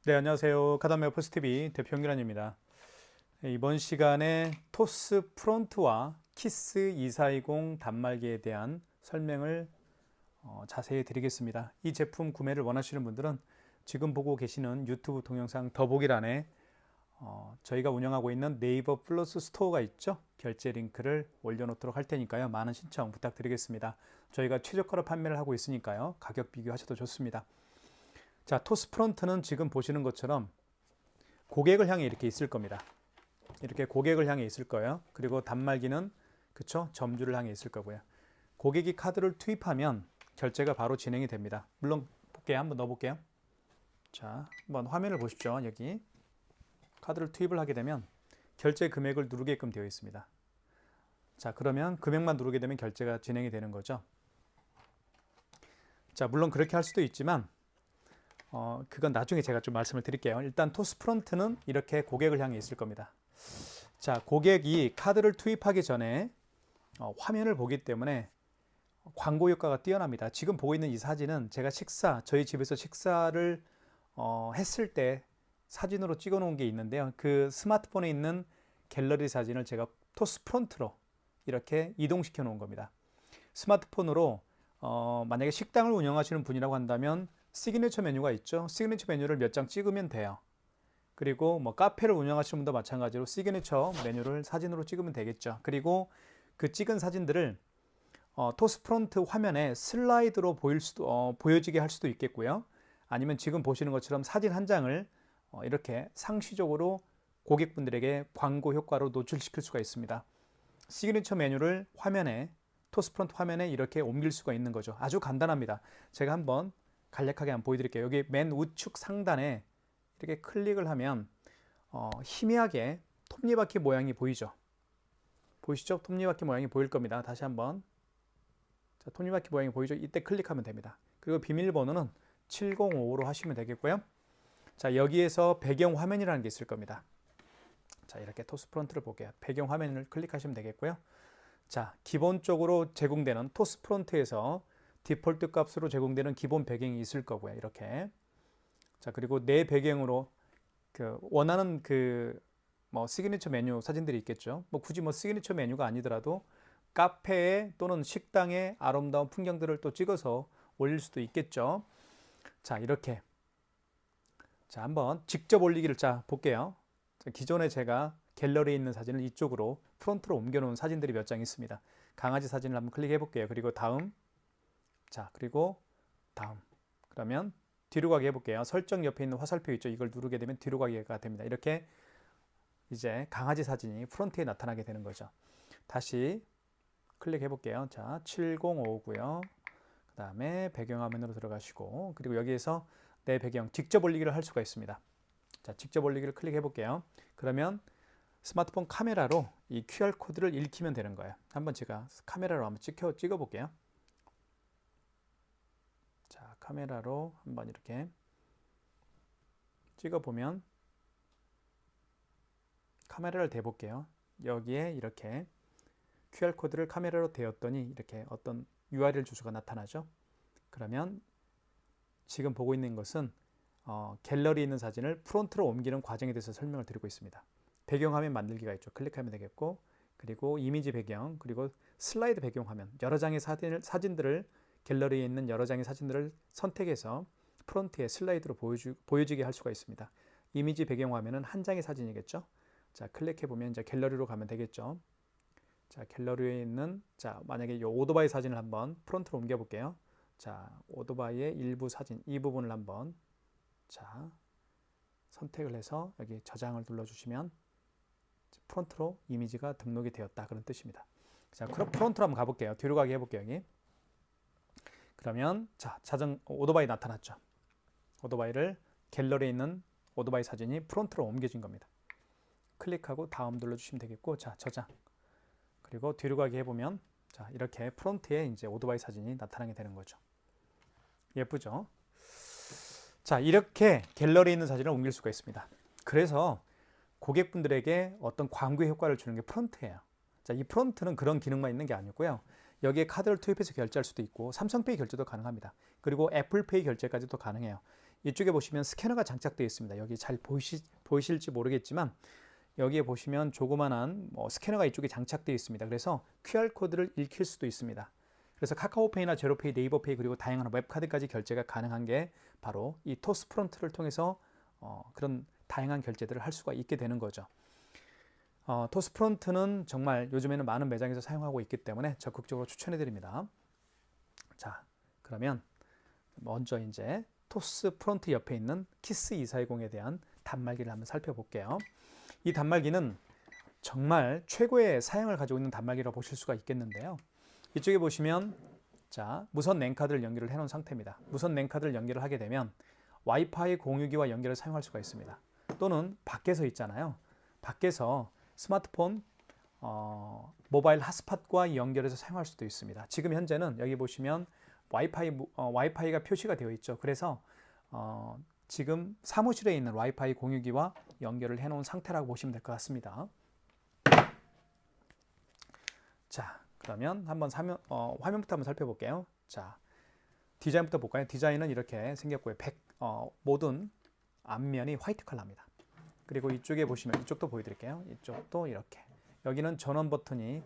네, 안녕하세요. 카다메어 포스TV 대표 홍길환입니다. 이번 시간에 토스 프론트와 키스 2420 단말기에 대한 설명을 자세히 드리겠습니다. 이 제품 구매를 원하시는 분들은 지금 보고 계시는 유튜브 동영상 더보기란에 저희가 운영하고 있는 네이버 플러스 스토어가 있죠. 결제 링크를 올려놓도록 할 테니까요. 많은 신청 부탁드리겠습니다. 저희가 최저가로 판매를 하고 있으니까요. 가격 비교하셔도 좋습니다. 자, 토스 프론트는 지금 보시는 것처럼 고객을 향해 이렇게 있을 겁니다. 이렇게 고객을 향해 있을 거예요. 그리고 단말기는 그쵸? 점주를 향해 있을 거고요. 고객이 카드를 투입하면 결제가 바로 진행이 됩니다. 물론 볼게요. 한번 넣어볼게요. 자, 한번 화면을 보십시오. 여기 카드를 투입을 하게 되면 결제 금액을 누르게끔 되어 있습니다. 자, 그러면 금액만 누르게 되면 결제가 진행이 되는 거죠. 자, 물론 그렇게 할 수도 있지만 그건 나중에 제가 좀 말씀을 드릴게요. 일단 토스 프론트는 이렇게 고객을 향해 있을 겁니다. 자, 고객이 카드를 투입하기 전에 화면을 보기 때문에 광고 효과가 뛰어납니다. 지금 보고 있는 이 사진은 제가 저희 집에서 식사를 했을 때 사진으로 찍어 놓은 게 있는데요. 그 스마트폰에 있는 갤러리 사진을 제가 토스 프론트로 이렇게 이동시켜 놓은 겁니다. 스마트폰으로 만약에 식당을 운영하시는 분이라고 한다면 시그니처 메뉴가 있죠. 시그니처 메뉴를 몇 장 찍으면 돼요. 그리고 뭐 카페를 운영하시는 분도 마찬가지로 시그니처 메뉴를 사진으로 찍으면 되겠죠. 그리고 그 찍은 사진들을 토스 프론트 화면에 슬라이드로 보여지게 할 수도 있겠고요. 아니면 지금 보시는 것처럼 사진 한 장을 이렇게 상시적으로 고객분들에게 광고 효과로 노출시킬 수가 있습니다. 시그니처 메뉴를 토스 프론트 화면에 이렇게 옮길 수가 있는 거죠. 아주 간단합니다. 제가 한번 간략하게 한번 보여드릴게요. 여기 맨 우측 상단에 이렇게 클릭을 하면 희미하게 톱니바퀴 모양이 보이죠? 보이시죠? 톱니바퀴 모양이 보일 겁니다. 다시 한번. 자, 톱니바퀴 모양이 보이죠? 이때 클릭하면 됩니다. 그리고 비밀번호는 7055로 하시면 되겠고요. 자, 여기에서 배경 화면이라는 게 있을 겁니다. 자, 이렇게 토스 프론트를 볼게요. 배경 화면을 클릭하시면 되겠고요. 자, 기본적으로 제공되는 토스 프론트에서 디폴트 값으로 제공되는 기본 배경이 있을 거고요. 이렇게. 자, 그리고 내 배경으로 원하는 시그니처 메뉴 사진들이 있겠죠. 굳이 시그니처 메뉴가 아니더라도 카페에 또는 식당의 아름다운 풍경들을 또 찍어서 올릴 수도 있겠죠. 자, 이렇게. 자, 한번 직접 올리기를 볼게요. 자, 기존에 제가 갤러리에 있는 사진을 이쪽으로 프론트로 옮겨 놓은 사진들이 몇 장 있습니다. 강아지 사진을 한번 클릭해 볼게요. 그리고 다음. 자, 그리고 다음. 그러면 뒤로 가게 해볼게요. 설정 옆에 있는 화살표 있죠? 이걸 누르게 되면 뒤로 가기가 됩니다. 이렇게 이제 강아지 사진이 프론트에 나타나게 되는 거죠. 다시 클릭해 볼게요. 자, 7055고요. 그 다음에 배경화면으로 들어가시고, 그리고 여기에서 내 배경 직접 올리기를 할 수가 있습니다. 자, 직접 올리기를 클릭해 볼게요. 그러면 스마트폰 카메라로 이 QR코드를 읽히면 되는 거예요. 한번 제가 카메라로 한번 찍어 볼게요. 자, 카메라로 한번 이렇게 찍어보면 카메라를 대볼게요. 여기에 이렇게 QR코드를 카메라로 대었더니 이렇게 어떤 URL 주소가 나타나죠. 그러면 지금 보고 있는 것은 갤러리에 있는 사진을 프론트로 옮기는 과정에 대해서 설명을 드리고 있습니다. 배경화면 만들기가 있죠. 클릭하면 되겠고, 그리고 이미지 배경, 그리고 슬라이드 배경화면, 여러 장의 사진들을 갤러리에 있는 여러 장의 사진들을 선택해서 프론트에 슬라이드로 보여지게 할 수가 있습니다. 이미지 배경화면은 한 장의 사진이겠죠. 자, 클릭해 보면 이제 갤러리로 가면 되겠죠. 자, 갤러리에 있는 만약에 이 오토바이 사진을 한번 프론트로 옮겨 볼게요. 자, 오토바이의 일부 사진 이 부분을 한번 선택을 해서 여기 저장을 눌러주시면 프론트로 이미지가 등록이 되었다 그런 뜻입니다. 자, 그럼 프론트로 한번 가볼게요. 뒤로 가게 해볼게요. 여기. 그러면 오토바이 나타났죠. 오토바이를 갤러리에 있는 오토바이 사진이 프론트로 옮겨진 겁니다. 클릭하고 다음 눌러주시면 되겠고, 자, 저장. 그리고 뒤로 가게 해보면 이렇게 프론트에 이제 오토바이 사진이 나타나게 되는 거죠. 예쁘죠? 자, 이렇게 갤러리에 있는 사진을 옮길 수가 있습니다. 그래서 고객분들에게 어떤 광고의 효과를 주는 게 프론트예요. 자, 이 프론트는 그런 기능만 있는 게 아니고요. 여기에 카드를 투입해서 결제할 수도 있고 삼성페이 결제도 가능합니다. 그리고 애플페이 결제까지도 가능해요. 이쪽에 보시면 스캐너가 장착되어 있습니다. 여기 잘 보이실지 모르겠지만 여기에 보시면 조그만한 스캐너가 이쪽에 장착되어 있습니다. 그래서 QR코드를 읽힐 수도 있습니다. 그래서 카카오페이나 제로페이, 네이버페이 그리고 다양한 웹카드까지 결제가 가능한 게 바로 이 토스 프론트를 통해서 그런 다양한 결제들을 할 수가 있게 되는 거죠. 토스 프론트는 정말 요즘에는 많은 매장에서 사용하고 있기 때문에 적극적으로 추천해 드립니다. 자, 그러면 먼저 이제 토스 프론트 옆에 있는 키스 2420에 대한 단말기를 한번 살펴볼게요. 이 단말기는 정말 최고의 사양을 가지고 있는 단말기라고 보실 수가 있겠는데요. 이쪽에 보시면 자, 무선 랜카드를 연결을 해 놓은 상태입니다. 무선 랜카드를 연결을 하게 되면 와이파이 공유기와 연결을 사용할 수가 있습니다. 또는 밖에서 있잖아요. 밖에서 스마트폰 모바일 핫스팟과 연결해서 사용할 수도 있습니다. 지금 현재는 여기 보시면 와이파이가 표시가 되어 있죠. 그래서 지금 사무실에 있는 와이파이 공유기와 연결을 해 놓은 상태라고 보시면 될 것 같습니다. 자, 그러면 한번 화면부터 한번 살펴볼게요. 자, 디자인부터 볼까요? 디자인은 이렇게 생겼고요. 모든 앞면이 화이트 컬러입니다. 그리고 이쪽에 보시면 이쪽도 보여드릴게요. 이쪽도 이렇게. 여기는 전원 버튼이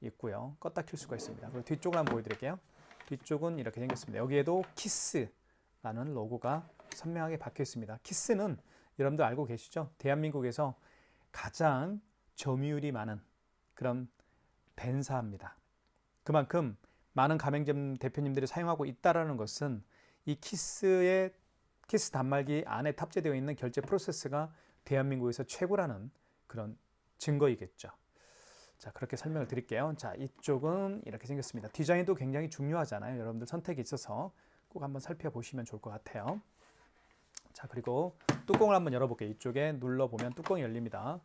있고요. 껐다 켤 수가 있습니다. 그리고 뒤쪽을 한번 보여드릴게요. 뒤쪽은 이렇게 생겼습니다. 여기에도 키스라는 로고가 선명하게 박혀 있습니다. 키스는 여러분들 알고 계시죠? 대한민국에서 가장 점유율이 많은 그런 벤사입니다. 그만큼 많은 가맹점 대표님들이 사용하고 있다는 것은 이 키스 단말기 안에 탑재되어 있는 결제 프로세스가 대한민국에서 최고라는 그런 증거이겠죠. 자, 그렇게 설명을 드릴게요. 자, 이쪽은 이렇게 생겼습니다. 디자인도 굉장히 중요하잖아요. 여러분들 선택에 있어서 꼭 한번 살펴보시면 좋을 것 같아요. 자, 그리고 뚜껑을 한번 열어볼게요. 이쪽에 눌러보면 뚜껑이 열립니다.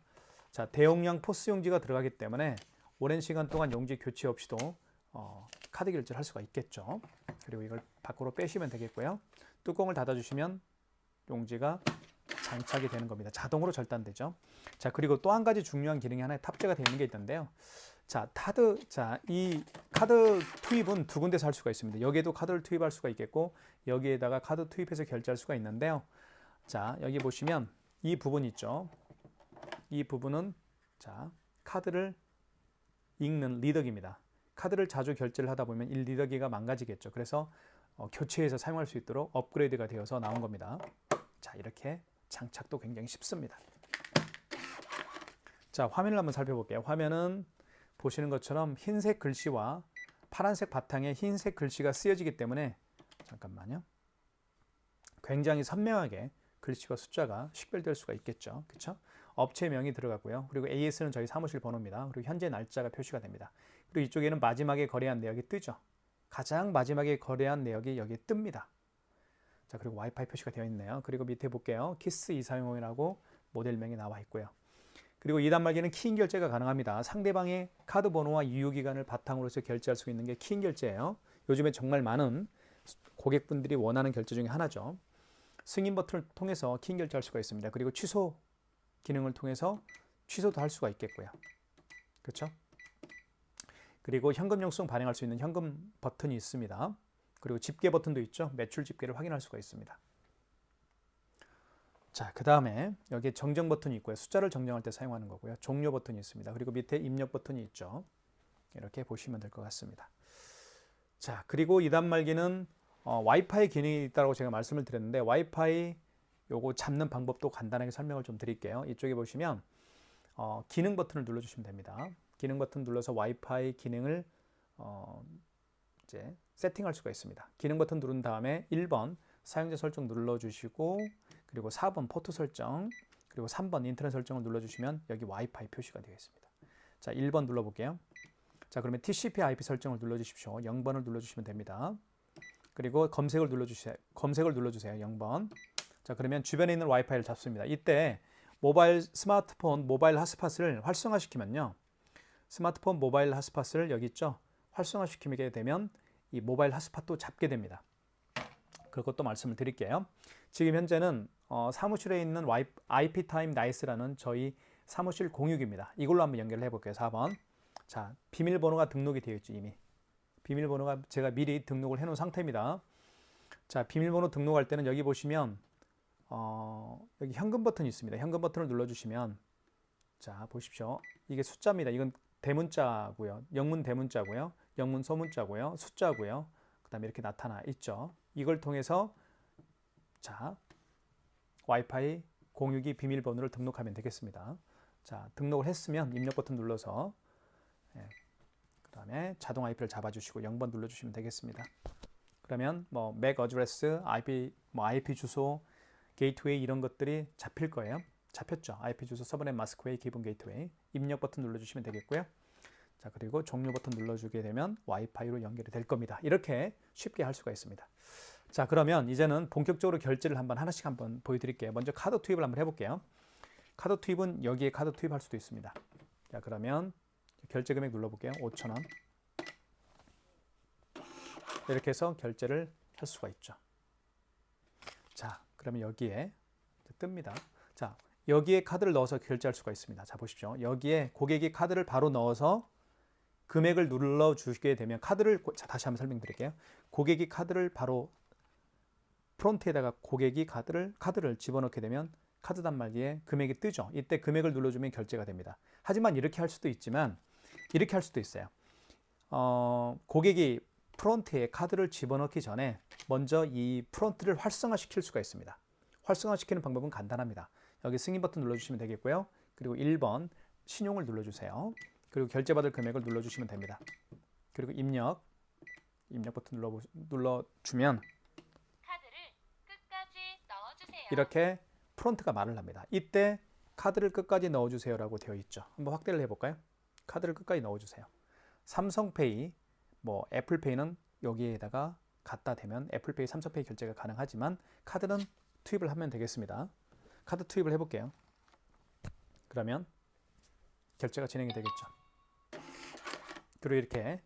자, 대용량 포스 용지가 들어가기 때문에 오랜 시간 동안 용지 교체 없이도 카드 결제를 할 수가 있겠죠. 그리고 이걸 밖으로 빼시면 되겠고요. 뚜껑을 닫아주시면 용지가 장착이 되는 겁니다. 자동으로 절단되죠. 자, 그리고 또 한 가지 중요한 기능이 하나 탑재가 되어 있는 게 있는데요. 자, 이 카드 투입은 두 군데서 할 수가 있습니다. 여기에도 카드를 투입할 수가 있겠고 여기에다가 카드 투입해서 결제할 수가 있는데요. 자, 여기 보시면 이 부분 있죠. 이 부분은 자, 카드를 읽는 리더기입니다. 카드를 자주 결제를 하다 보면 이 리더기가 망가지겠죠. 그래서 교체해서 사용할 수 있도록 업그레이드가 되어서 나온 겁니다. 자, 이렇게 장착도 굉장히 쉽습니다. 자, 화면을 한번 살펴볼게요. 화면은 보시는 것처럼 흰색 글씨와 파란색 바탕에 흰색 글씨가 쓰여지기 때문에 잠깐만요. 굉장히 선명하게 글씨와 숫자가 식별될 수가 있겠죠. 그렇죠? 업체명이 들어가고요. 그리고 AS는 저희 사무실 번호입니다. 그리고 현재 날짜가 표시가 됩니다. 그리고 이쪽에는 마지막에 거래한 내역이 뜨죠. 가장 마지막에 거래한 내역이 여기에 뜹니다. 자, 그리고 와이파이 표시가 되어 있네요. 그리고 밑에 볼게요. 키스 2420이라고 모델명이 나와 있고요. 그리고 이 단말기는 키인 결제가 가능합니다. 상대방의 카드 번호와 유효기간을 바탕으로 해서 결제할 수 있는 게 키인 결제예요. 요즘에 정말 많은 고객분들이 원하는 결제 중에 하나죠. 승인 버튼을 통해서 키인 결제할 수가 있습니다. 그리고 취소 기능을 통해서 취소도 할 수가 있겠고요. 그렇죠? 그리고 현금 영수증 발행할 수 있는 현금 버튼이 있습니다. 그리고 집계 버튼도 있죠. 매출 집계를 확인할 수가 있습니다. 자, 그 다음에 여기에 정정 버튼이 있고요. 숫자를 정정할 때 사용하는 거고요. 종료 버튼이 있습니다. 그리고 밑에 입력 버튼이 있죠. 이렇게 보시면 될 것 같습니다. 자, 그리고 이 단말기는 와이파이 기능이 있다고 제가 말씀을 드렸는데 와이파이 요거 잡는 방법도 간단하게 설명을 좀 드릴게요. 이쪽에 보시면 기능 버튼을 눌러주시면 됩니다. 기능 버튼 눌러서 와이파이 기능을 이제 세팅할 수가 있습니다. 기능 버튼 누른 다음에 1번 사용자 설정 눌러주시고 그리고 4번 포트 설정 그리고 3번 인터넷 설정을 눌러주시면 여기 와이파이 표시가 되어 있습니다. 자, 1번 눌러볼게요. 자, 그러면 TCP IP 설정을 눌러주십시오. 0번을 눌러주시면 됩니다. 그리고 검색을 눌러주세요. 0번. 자, 그러면 주변에 있는 와이파이를 잡습니다. 이때 스마트폰 모바일 핫스팟을 활성화시키면요. 스마트폰 모바일 핫스팟을 여기 있죠. 활성화시키게 되면 이 모바일 핫스팟도 잡게 됩니다. 그것도 말씀을 드릴게요. 지금 현재는 사무실에 있는 IP 타임 나이스라는 저희 사무실 공유기입니다. 이걸로 한번 연결을 해볼게요. 4번. 자, 비밀번호가 등록이 되어 있죠. 이미. 비밀번호가 제가 미리 등록을 해놓은 상태입니다. 자, 비밀번호 등록할 때는 여기 보시면 여기 현금 버튼이 있습니다. 현금 버튼을 눌러주시면 자 보십시오. 이게 숫자입니다. 이건 대문자고요. 영문 대문자고요. 영문 소문자고요. 숫자고요. 그 다음에 이렇게 나타나 있죠. 이걸 통해서 자 와이파이 공유기 비밀번호를 등록하면 되겠습니다. 자 등록을 했으면 입력 버튼 눌러서 그 다음에 자동 IP를 잡아주시고 0번 눌러주시면 되겠습니다. 그러면 뭐 MAC 어드레스, IP 주소, 게이트웨이 이런 것들이 잡힐 거예요. 잡혔죠. IP 주소, 서브넷 마스크웨이, 기본 게이트웨이. 입력 버튼 눌러주시면 되겠고요. 자 그리고 종료 버튼 눌러주게 되면 와이파이로 연결이 될 겁니다. 이렇게 쉽게 할 수가 있습니다. 자 그러면 이제는 본격적으로 결제를 하나씩 한번 보여드릴게요. 먼저 카드 투입을 한번 해볼게요. 카드 투입은 여기에 카드 투입할 수도 있습니다. 자 그러면 결제 금액 눌러볼게요. 5,000원. 이렇게 해서 결제를 할 수가 있죠. 자 그러면 여기에 뜹니다. 자 여기에 카드를 넣어서 결제할 수가 있습니다. 자 보십시오. 여기에 고객이 카드를 바로 넣어서 금액을 눌러주게 되면 자, 다시 한번 설명드릴게요. 고객이 카드를 바로 프론트에다가 고객이 카드를 집어넣게 되면 카드 단말기에 금액이 뜨죠. 이때 금액을 눌러주면 결제가 됩니다. 하지만 이렇게 할 수도 있지만 이렇게 할 수도 있어요. 고객이 프론트에 카드를 집어넣기 전에 먼저 이 프론트를 활성화시킬 수가 있습니다. 활성화시키는 방법은 간단합니다. 여기 승인 버튼 눌러주시면 되겠고요. 그리고 1번 신용을 눌러주세요. 그리고 결제받을 금액을 눌러주시면 됩니다. 그리고 입력 버튼 눌러주면 카드를 끝까지 넣어주세요. 이렇게 프론트가 말을 합니다. 이때 카드를 끝까지 넣어주세요라고 되어 있죠. 한번 확대를 해볼까요? 카드를 끝까지 넣어주세요. 삼성페이, 애플페이는 여기에다가 갖다 대면 애플페이, 삼성페이 결제가 가능하지만 카드는 투입을 하면 되겠습니다. 카드 투입을 해볼게요. 그러면 결제가 진행이 되겠죠. 그리고 이렇게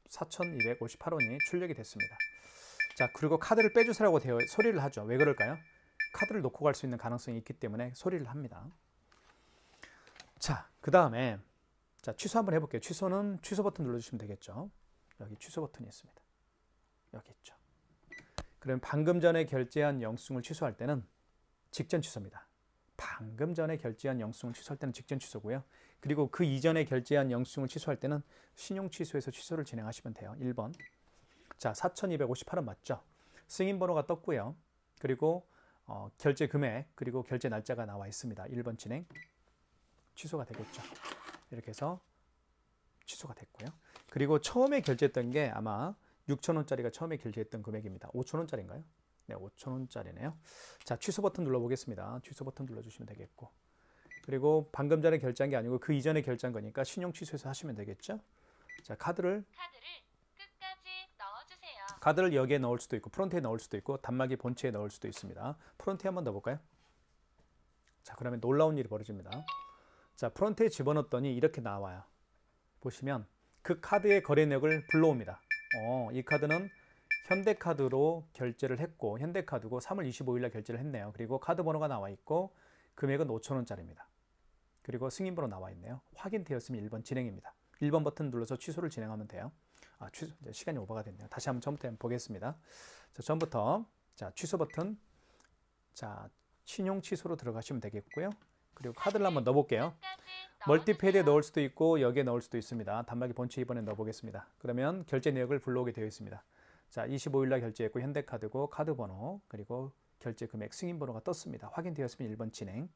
4,258원이 출력이 됐습니다. 자, 그리고 카드를 빼주세요라고 소리를 하죠. 왜 그럴까요? 카드를 놓고 갈 수 있는 가능성이 있기 때문에 소리를 합니다. 자, 그 다음에 취소 한번 해볼게요. 취소는 취소 버튼 눌러주시면 되겠죠. 여기 취소 버튼이 있습니다. 여기 있죠. 그럼 방금 전에 결제한 영수증을 취소할 때는 직전 취소입니다. 방금 전에 결제한 영수증을 취소할 때는 직전 취소고요. 그리고 그 이전에 결제한 영수증을 취소할 때는 신용 취소에서 취소를 진행하시면 돼요. 1번. 자, 4,258원 맞죠? 승인 번호가 떴고요. 그리고 결제 금액 그리고 결제 날짜가 나와 있습니다. 1번 진행. 취소가 되겠죠. 이렇게 해서 취소가 됐고요. 그리고 처음에 결제했던 게 아마 6,000원짜리가 처음에 결제했던 금액입니다. 5,000원짜리인가요? 네, 5,000원짜리네요. 자, 취소 버튼 눌러보겠습니다. 취소 버튼 눌러주시면 되겠고. 그리고 방금 전에 결제한 게 아니고 그 이전에 결제한 거니까 신용 취소해서 하시면 되겠죠. 자, 카드를 끝까지 넣어주세요. 카드를 여기에 넣을 수도 있고 프론트에 넣을 수도 있고 단말기 본체에 넣을 수도 있습니다. 프론트에 한번 넣어볼까요? 자, 그러면 놀라운 일이 벌어집니다. 자, 프론트에 집어넣었더니 이렇게 나와요. 보시면 그 카드의 거래 내역을 불러옵니다. 이 카드는 현대카드로 결제를 했고 현대카드고 3월 25일 날 결제를 했네요. 그리고 카드 번호가 나와 있고 금액은 5,000원짜리입니다. 그리고 승인번호 나와 있네요. 확인되었으면 1번 진행입니다. 1번 버튼 눌러서 취소를 진행하면 돼요. 취소, 이제 시간이 오버가 됐네요. 다시 한번 처음부터 보겠습니다. 자, 처음부터 취소 버튼 신용 취소로 들어가시면 되겠고요. 그리고 카드를 한번 넣어볼게요. 멀티패드에 넣을 수도 있고 여기에 넣을 수도 있습니다. 단말기 본체 이번에 넣어보겠습니다. 그러면 결제 내역을 불러오게 되어 있습니다. 자, 25일 날 결제했고 현대카드고 카드 번호 그리고 결제 금액 승인 번호가 떴습니다. 확인되었으면 1번 진행.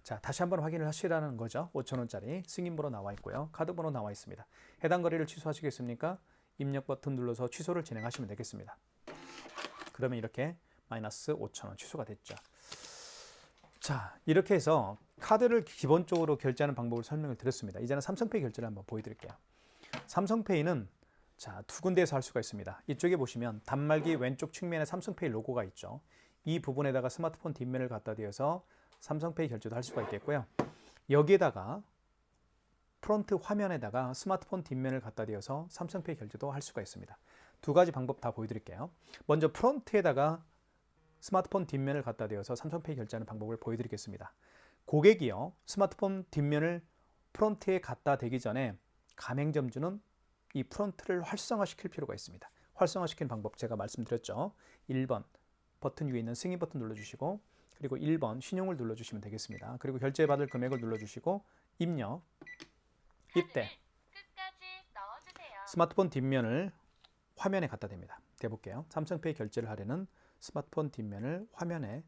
자, 다시 한번 확인을 하시라는 거죠. 5,000원짜리 승인 번호 나와 있고요. 카드 번호 나와 있습니다. 해당 거래를 취소하시겠습니까? 입력 버튼 눌러서 취소를 진행하시면 되겠습니다. 그러면 이렇게 마이너스 5,000원 취소가 됐죠. 자, 이렇게 해서 카드를 기본적으로 결제하는 방법을 설명을 드렸습니다. 이제는 삼성페이 결제를 한번 보여드릴게요. 삼성페이는 두 군데에서 할 수가 있습니다. 이쪽에 보시면 단말기 왼쪽 측면에 삼성페이 로고가 있죠. 이 부분에다가 스마트폰 뒷면을 갖다 대어서 삼성페이 결제도 할 수가 있겠고요. 여기에다가 프론트 화면에다가 스마트폰 뒷면을 갖다 대어서 삼성페이 결제도 할 수가 있습니다. 두 가지 방법 다 보여드릴게요. 먼저 프론트에다가 스마트폰 뒷면을 갖다 대어서 삼성페이 결제하는 방법을 보여드리겠습니다. 고객이요, 스마트폰 뒷면을 프론트에 갖다 대기 전에 가맹점주는 이 프론트를 활성화시킬 필요가 있습니다. 활성화시키는 방법 제가 말씀드렸죠. 1번 버튼 위에 있는 승인 버튼 눌러주시고 그리고 1번 신용을 눌러주시면 되겠습니다. 그리고 결제받을 금액을 눌러주시고 입력. 이때 끝까지 넣어주세요. 스마트폰 뒷면을 화면에 갖다 댑니다. 대볼게요. 삼성페이 결제를 하려는 스마트폰 뒷면을 화면에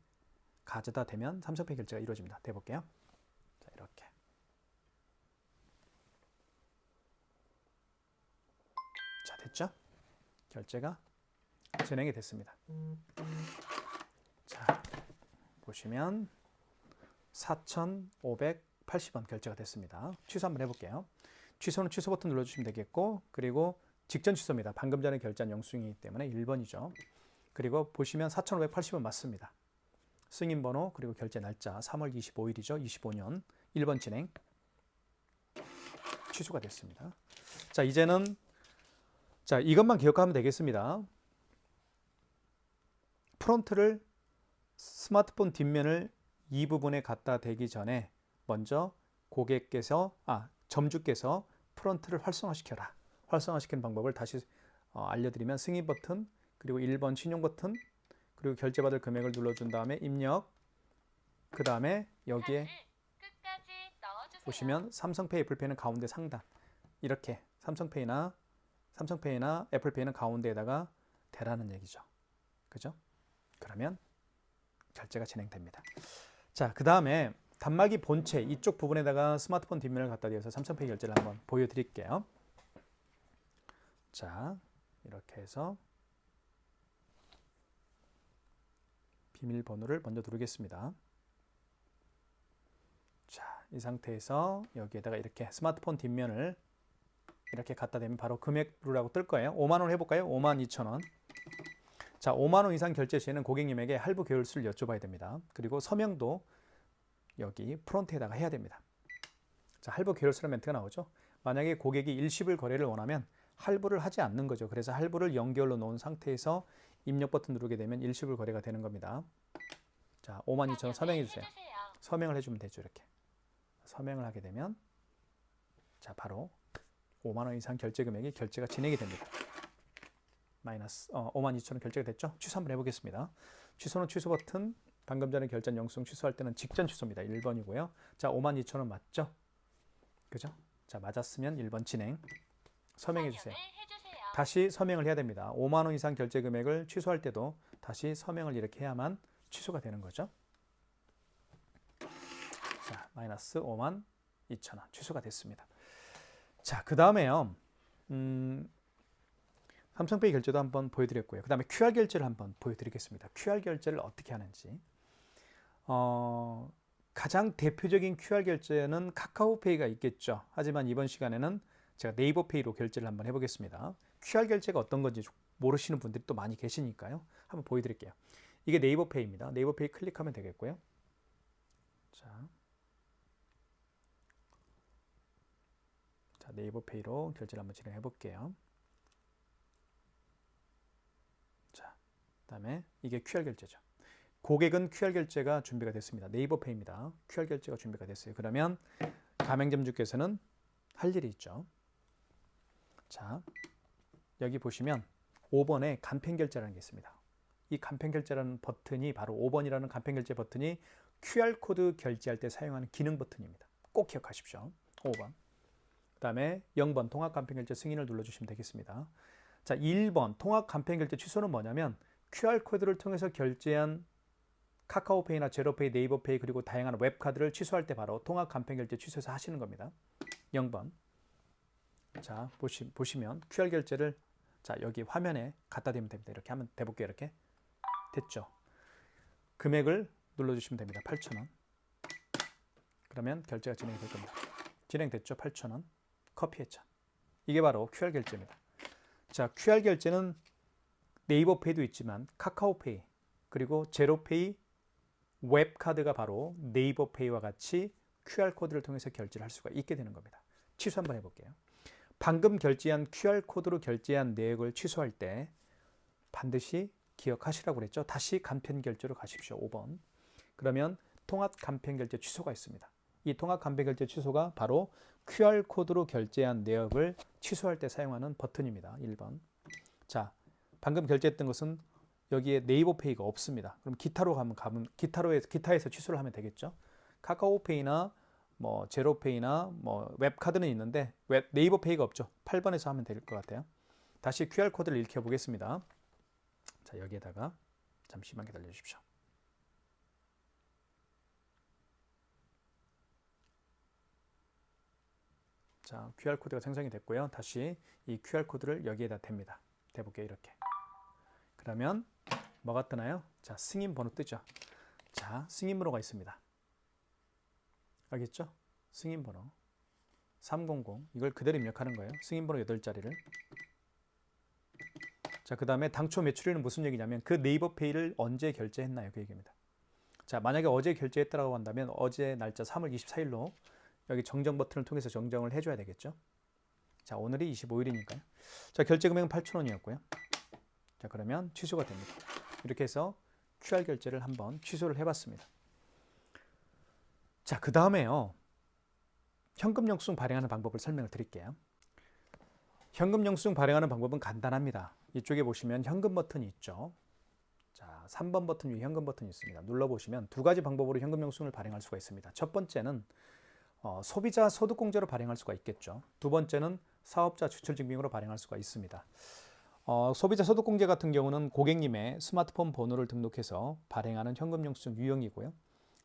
가져다 대면 삼성페이 결제가 이루어집니다. 대볼게요. 자, 이렇게. 자, 됐죠? 결제가 진행이 됐습니다. 자, 보시면 4,580원 결제가 됐습니다. 취소 한번 해볼게요. 취소는 취소 버튼 눌러주시면 되겠고 그리고 직전 취소입니다. 방금 전에 결제한 영수증이기 때문에 1번이죠. 그리고 보시면 4,580원 맞습니다. 승인 번호 그리고 결제 날짜 3월 25일이죠. 25년 1번 진행. 취소가 됐습니다. 자, 이제는 자, 이것만 기억하면 되겠습니다. 프론트를 스마트폰 뒷면을 이 부분에 갖다 대기 전에 먼저 점주께서 프론트를 활성화시켜라. 활성화시키는 방법을 다시 알려드리면 승인 버튼, 그리고 1번 신용 버튼, 그리고 결제받을 금액을 눌러준 다음에 입력, 그 다음에 여기에 끝까지 넣어주세요. 보시면 삼성페이, 애플페이는 가운데 상단 이렇게 삼성페이나 애플페이는 가운데에다가 대라는 얘기죠. 그죠? 그러면 결제가 진행됩니다. 자, 그 다음에 단말기 본체 이쪽 부분에다가 스마트폰 뒷면을 갖다 대어서 삼성페이 결제를 한번 보여드릴게요. 자, 이렇게 해서 비밀번호를 먼저 누르겠습니다. 자, 이 상태에서 여기에다가 이렇게 스마트폰 뒷면을 이렇게 갖다 대면 바로 금액 누르라고 뜰 거예요. 5만 원 해볼까요? 52,000원. 자, 5만 원 이상 결제 시에는 고객님에게 할부 계열수를 여쭤봐야 됩니다. 그리고 서명도 여기 프론트에다가 해야 됩니다. 자, 할부 계열수라는 멘트가 나오죠. 만약에 고객이 일시불 거래를 원하면 할부를 하지 않는 거죠. 그래서 할부를 연결로 놓은 상태에서 입력 버튼 누르게 되면 일시불 거래가 되는 겁니다. 자, 52,000원 서명해 주세요. 서명을 해주면 되죠. 이렇게 서명을 하게 되면 자, 바로 5만 원 이상 결제 금액이 결제가 진행이 됩니다. 마이너스 52,000원 결제가 됐죠. 취소 한번 해보겠습니다. 취소는 취소 버튼, 방금 전에 결제한 영수증 취소할 때는 직전 취소입니다. 1번이고요. 자, 52,000원 맞죠? 그죠? 자, 맞았으면 1번 진행. 서명해 주세요. 다시 서명을 해야 됩니다. 5만 원 이상 결제 금액을 취소할 때도 다시 서명을 이렇게 해야만 취소가 되는 거죠. 자, 마이너스 52,000원 취소가 됐습니다. 자, 그 다음에요. 삼성페이 결제도 한번 보여드렸고요. 그 다음에 QR 결제를 한번 보여드리겠습니다. QR 결제를 어떻게 하는지. 가장 대표적인 QR 결제는 카카오페이가 있겠죠. 하지만 이번 시간에는 제가 네이버페이로 결제를 한번 해보겠습니다. QR 결제가 어떤 건지 모르시는 분들이 또 많이 계시니까요. 한번 보여드릴게요. 이게 네이버페이입니다. 네이버페이 클릭하면 되겠고요. 자, 네이버페이로 결제를 한번 진행해 볼게요. 자, 그다음에 이게 QR 결제죠. 고객은 QR 결제가 준비가 됐습니다. 네이버페이입니다. QR 결제가 준비가 됐어요. 그러면 가맹점주께서는 할 일이 있죠. 자, 여기 보시면 5번에 간편결제라는 게 있습니다. 이 간편결제라는 버튼이 바로 5번이라는 간편결제 버튼이 QR코드 결제할 때 사용하는 기능 버튼입니다. 꼭 기억하십시오. 5번. 그 다음에 0번 통합간편결제 승인을 눌러주시면 되겠습니다. 자, 1번 통합간편결제 취소는 뭐냐면 QR코드를 통해서 결제한 카카오페이나 제로페이, 네이버페이 그리고 다양한 웹카드를 취소할 때 바로 통합간편결제 취소해서 하시는 겁니다. 0번. 자, 보시면 QR 결제를 자, 여기 화면에 갖다 대면 됩니다. 이렇게 하면 대볼게요. 이렇게 됐죠. 금액을 눌러주시면 됩니다. 8,000원. 그러면 결제가 진행이 될 겁니다. 진행됐죠. 8,000원. 커피해찬. 이게 바로 QR 결제입니다. 자, QR 결제는 네이버페이도 있지만 카카오페이 그리고 제로페이 웹카드가 바로 네이버페이와 같이 QR코드를 통해서 결제를 할 수가 있게 되는 겁니다. 취소 한번 해볼게요. 방금 결제한 QR코드로 결제한 내역을 취소할 때 반드시 기억하시라고 그랬죠. 다시 간편결제로 가십시오. 5번. 그러면 통합간편결제 취소가 있습니다. 이 통합간편결제 취소가 바로 QR코드로 결제한 내역을 취소할 때 사용하는 버튼입니다. 1번. 자, 방금 결제했던 것은 여기에 네이버페이가 없습니다. 그럼 가면 기타에서 취소를 하면 되겠죠. 카카오페이나 뭐 제로페이나 뭐 웹카드는 있는데 네이버페이가 없죠. 8번에서 하면 될 것 같아요. 다시 QR코드를 읽혀 보겠습니다. 자, 여기에다가 잠시만 기다려 주십시오. 자, QR코드가 생성이 됐고요. 다시 이 QR코드를 여기에다 댑니다. 대볼게요. 이렇게. 그러면 뭐가 뜨나요? 자, 승인 번호 뜨죠. 자, 승인 번호가 있습니다. 알겠죠? 승인 번호 300 이걸 그대로 입력하는 거예요. 승인 번호 8자리를. 자, 그 다음에 당초 매출액은 무슨 얘기냐면 그 네이버페이를 언제 결제했나요? 그 얘기입니다. 자, 만약에 어제 결제했다고 한다면 어제 날짜 3월 24일로 여기 정정 버튼을 통해서 정정을 해줘야 되겠죠. 자, 오늘이 25일이니까요. 자, 결제 금액은 8,000원이었고요. 자, 그러면 취소가 됩니다. 이렇게 해서 QR 결제를 한번 취소를 해봤습니다. 자, 그 다음에요. 현금 영수증 발행하는 방법을 설명을 드릴게요. 현금 영수증 발행하는 방법은 간단합니다. 이쪽에 보시면 현금 버튼이 있죠. 자, 3번 버튼 위에 현금 버튼이 있습니다. 눌러보시면 두 가지 방법으로 현금 영수증을 발행할 수가 있습니다. 첫 번째는 소비자 소득공제로 발행할 수가 있겠죠. 두 번째는 사업자 주출증빙으로 발행할 수가 있습니다. 소비자 소득공제 같은 경우는 고객님의 스마트폰 번호를 등록해서 발행하는 현금 영수증 유형이고요.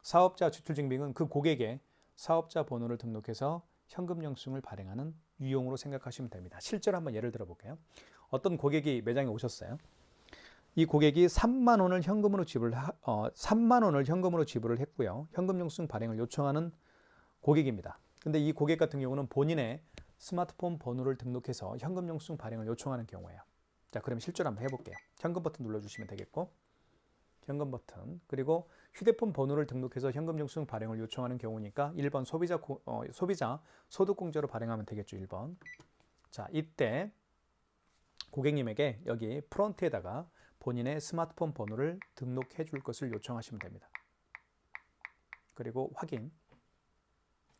사업자 주출증빙은 그 고객의 사업자 번호를 등록해서 현금 영수증을 발행하는 유형으로 생각하시면 됩니다. 실제로 한번 예를 들어 볼게요. 어떤 고객이 매장에 오셨어요. 이 고객이 3만 원을 현금으로 지불을 했고요. 현금 영수증 발행을 요청하는 고객입니다. 근데 이 고객 같은 경우는 본인의 스마트폰 번호를 등록해서 현금 영수증 발행을 요청하는 경우예요. 자, 그럼 실제로 한번 해볼게요. 현금 버튼 눌러주시면 되겠고, 현금 버튼, 그리고 휴대폰 번호를 등록해서 현금 영수증 발행을 요청하는 경우니까 1번 소비자 소득공제로 발행하면 되겠죠. 1번. 자, 이때 고객님에게 여기 프론트에다가 본인의 스마트폰 번호를 등록해 줄 것을 요청하시면 됩니다. 그리고 확인.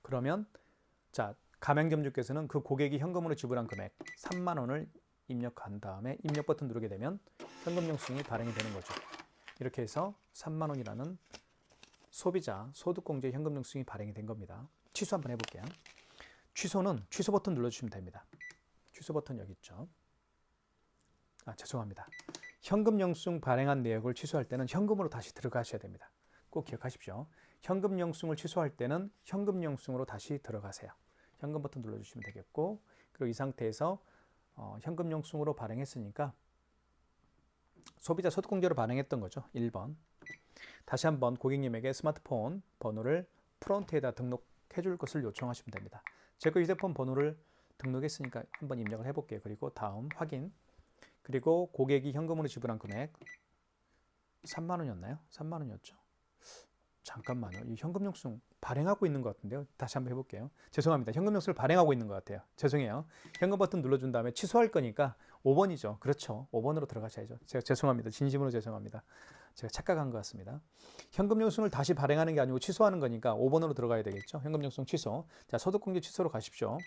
그러면 자, 가맹점주께서는 그 고객이 현금으로 지불한 금액 3만 원을 입력한 다음에 입력 버튼 누르게 되면 현금 영수증이 발행이 되는 거죠. 이렇게 해서 3만 원이라는 소비자 소득공제 현금 영수증이 발행이 된 겁니다. 취소 한번 해볼게요. 취소는 취소 버튼 눌러주시면 됩니다. 취소 버튼 여기 있죠. 죄송합니다. 현금 영수증 발행한 내역을 취소할 때는 현금으로 다시 들어가셔야 됩니다. 꼭 기억하십시오. 현금 영수증을 취소할 때는 현금 영수증으로 다시 들어가세요. 현금 버튼 눌러주시면 되겠고, 그리고 이 상태에서 현금 영수증으로 발행했으니까 소비자 소득공제로 발행했던 거죠. 1번. 다시 한번 고객님에게 스마트폰 번호를 프론트에다 등록해 줄 것을 요청하시면 됩니다. 제가 휴대폰 번호를 등록했으니까 한번 입력을 해볼게요. 그리고 다음 확인. 그리고 고객이 현금으로 지불한 금액 3만 원이었나요? 3만 원이었죠. 잠깐만요. 이 현금 영수증 발행하고 있는 것 같은데요. 다시 한번 해볼게요. 죄송합니다. 현금 영수증을 발행하고 있는 것 같아요. 죄송해요. 현금 버튼 눌러준 다음에 취소할 거니까 5번이죠. 그렇죠. 5번으로 들어가셔야죠. 제가 죄송합니다. 진심으로 죄송합니다. 제가 착각한 것 같습니다. 현금 영수증을 다시 발행하는 게 아니고 취소하는 거니까 5번으로 들어가야 되겠죠. 현금 영수증 취소. 자, 소득공제 취소로 가십시오.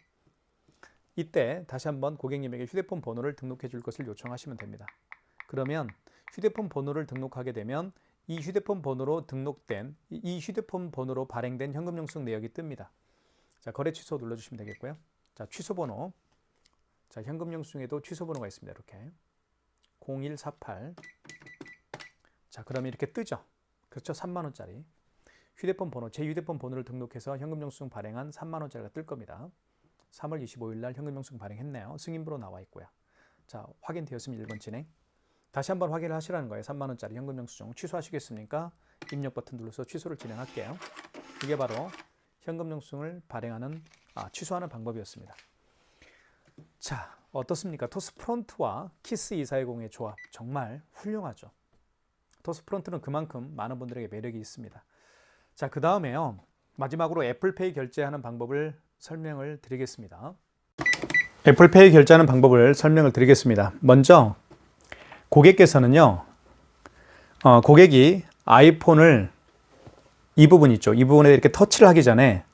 이때 다시 한번 고객님에게 휴대폰 번호를 등록해 줄 것을 요청하시면 됩니다. 그러면 휴대폰 번호를 등록하게 되면 이 휴대폰 번호로 등록된 이 휴대폰 번호로 발행된 현금 영수증 내역이 뜹니다. 자, 거래 취소 눌러주시면 되겠고요. 자, 취소 번호. 자, 현금 영수증에도 취소 번호가 있습니다. 이렇게 0148. 자, 그러면 이렇게 뜨죠. 그렇죠. 3만 원짜리 휴대폰 번호, 제 휴대폰 번호를 등록해서 현금 영수증 발행한 3만 원짜리가 뜰 겁니다. 3월 25일 날 현금 영수증 발행했네요. 승인번호 나와 있고요. 자, 확인되었으면 1번 진행. 다시 한번 확인을 하시라는 거예요. 3만 원짜리 현금 영수증 취소하시겠습니까? 입력 버튼 눌러서 취소를 진행할게요. 이게 바로 현금 영수증을 발행하는 취소하는 방법이었습니다. 자, 어떻습니까? 토스프론트와 키스2420의 조합 정말 훌륭하죠. 토스프론트는 그만큼 많은 분들에게 매력이 있습니다. 자, 그 다음에요. 마지막으로 애플페이 결제하는 방법을 설명을 드리겠습니다. 애플페이 결제하는 방법을 설명을 드리겠습니다. 먼저 고객께서는요, 고객이 아이폰을 이 부분 있죠. 이 부분에 이렇게 터치를 하기 전에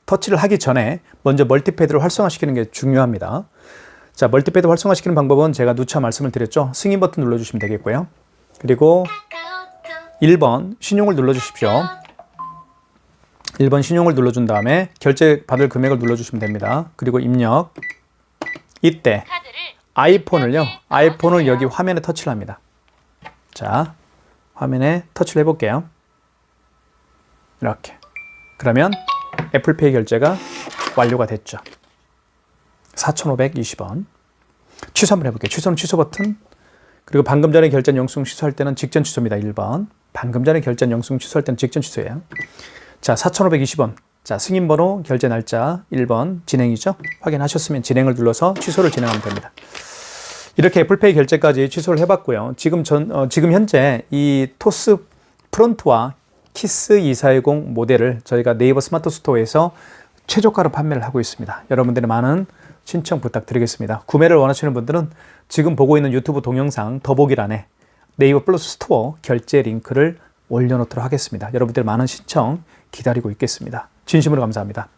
먼저 멀티패드를 활성화시키는 게 중요합니다. 자, 멀티패드 활성화시키는 방법은 제가 누차 말씀을 드렸죠. 승인 버튼 눌러주시면 되겠고요. 그리고 1번 신용을 눌러주십시오. 1번 신용을 눌러준 다음에 결제 받을 금액을 눌러주시면 됩니다. 그리고 입력. 이때 아이폰을 여기 화면에 터치를 합니다. 자, 화면에 터치를 해볼게요. 이렇게. 그러면 애플페이 결제가 완료가 됐죠. 4,520원. 취소 한번 해볼게요. 취소는 취소 버튼. 그리고 방금 전에 결제 영수증 취소할 때는 직전 취소입니다. 1번. 방금 전에 결제 영수증 취소할 때는 직전 취소예요. 자, 4,520원. 자, 승인번호, 결제 날짜 1번 진행이죠. 확인하셨으면 진행을 눌러서 취소를 진행하면 됩니다. 이렇게 애플페이 결제까지 취소를 해봤고요. 지금 현재 이 토스 프론트와 키스 2410 모델을 저희가 네이버 스마트 스토어에서 최저가로 판매를 하고 있습니다. 여러분들의 많은 신청 부탁드리겠습니다. 구매를 원하시는 분들은 지금 보고 있는 유튜브 동영상 더보기란에 네이버 플러스 스토어 결제 링크를 올려놓도록 하겠습니다. 여러분들의 많은 신청 기다리고 있겠습니다. 진심으로 감사합니다.